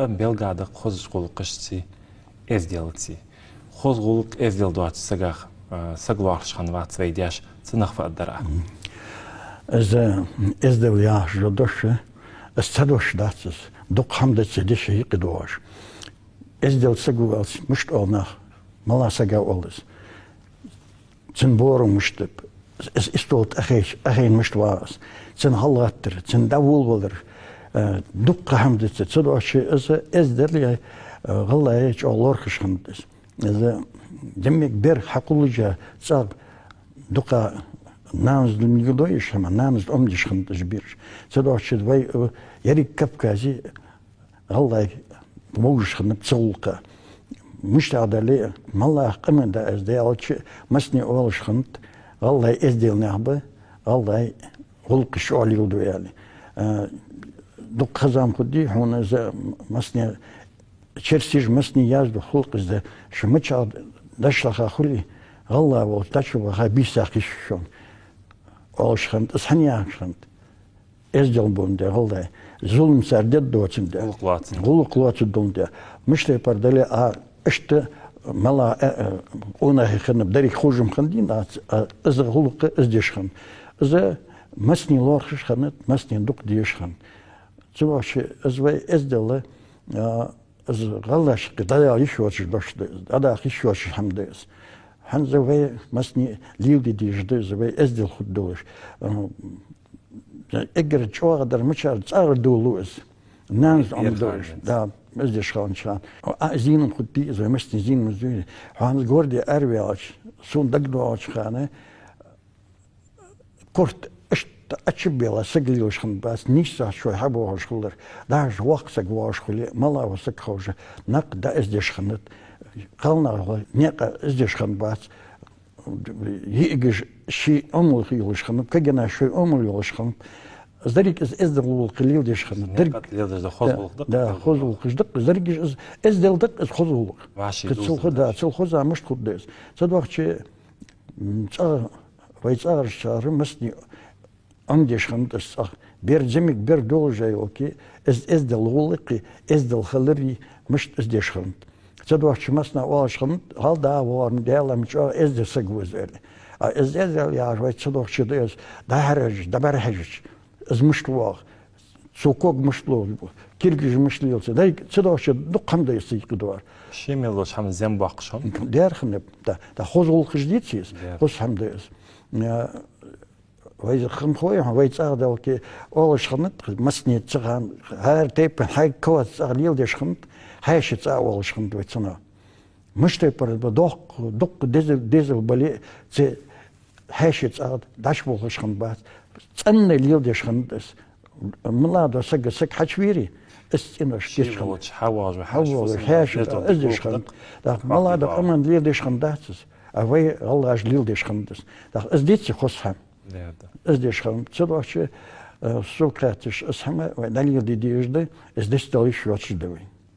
Даққа белгады қозғылық ішці әзделці. Қозғылық әзделді сагах саглуаршхан вацвейдяш цынақ фаддара. Әздел яш жодошы, әстадош датсыз, дуқ хамдатсы деші иқидуаш. Әздел сагуалс мұшт олнақ, мала сага олыз. Цын бору мұштып, істолт әхейн мұшт вағыз. Цын халғаттыр, цын давул болыр. Дуққа хамдатсы, цыдошы әздел ғалай әч олар қышқындыз. Демек бір хақулыжа цаг дуқа намыз дұмигудойыш, ама намыз омдышқындыз бірш. Цыдошы двай ярик капкази ғалай могышқынып цығылқа. Мұштағдалі маллах қымында әзде алчы масны олышқынды ғалай әзделнәғбі, ғалай ғылқыш олилду яли. Дуқ қазам құдди, оны масны черсиж масны язду хулқызды шымычал дашлаха хули ғалла ол тачуға бисақ ишшон. Олышқынды, санияқшынды. Әздел бұнды ғалдай. Зулым сәрдет доцынды. Ғылықлуатсы дұнды. Мұштай пардалі ішті мала онағы қынып дәрік қожым қындин, ұзы ғылықы үздешқын. Ұзы масны лорқыш қанет, масны дуқ дейшқын. Цывашы ұзвай әзделі غلاش قطعة يشوش داشته، أدا يشوش هم داس. هن زوی مسنی لیودی دیجده زوی ازدل خود دوش. اگر چوغ در مچار چار دولوز، نانز آم دوش. دا ازدش خان شان. زینم خود دی زوی مسنی زین مزوی. هنز گوردی ارویاش، سون دکدو آش خانه. کورت açı bela sıgılıyorsun bas nişsa şu hava hoşkullar daha vakt sagvaşkuli mala vasak hoca nak da ezdeşkhanat kalna ne ezdeşkhan bas yigiş şi omul yoluşkhan kagana şu omul yoluşkhan zdarik ezdel qilil deşkhan dirk da xozulqızdık zdarik ezdeldik xozulq qıtsılxda çılxoza mış xuddes sadvaqçı vayçar şarı masni Андешхандас бер жемик бер должай оки эздел улыки эздел халыри мышт эздешханд. Цадвахчимасна олашханд халда варм делам чо эздесек вузели. А эздел я вай цадвахчидес дахарж дабархаж измыштвах соког мыштло киргиж мышлился. Дай цадвахчи дуккандай сыйкыдвар. Шемелош хам зембакшон. Дерхнеп да хозулқыш дитсиз. Хос хамдес. وإذا خم خوي ويتساعد ذلك أول شخنت مسني تسعان هار تيب هاي كوات سعليل ديش خنت هاي شيء تساعد أول شخنت ويتسنا مش تيبر بدق ديزل بالي ت هاي شيء تساعد داش بول شخنت بس تسنى ليل ديش خنت ملا ده سك حشويري استناش ديش خنت حواج هاي شيء ديش خنت ده ملا ده أمان ليل ديش خنت داتس أوي الله أج ليل ديش خنت ده أزديت خصهم Здесь хам целоще сукратиш асхама, вайдали дидижды, здесь дали швачидовый.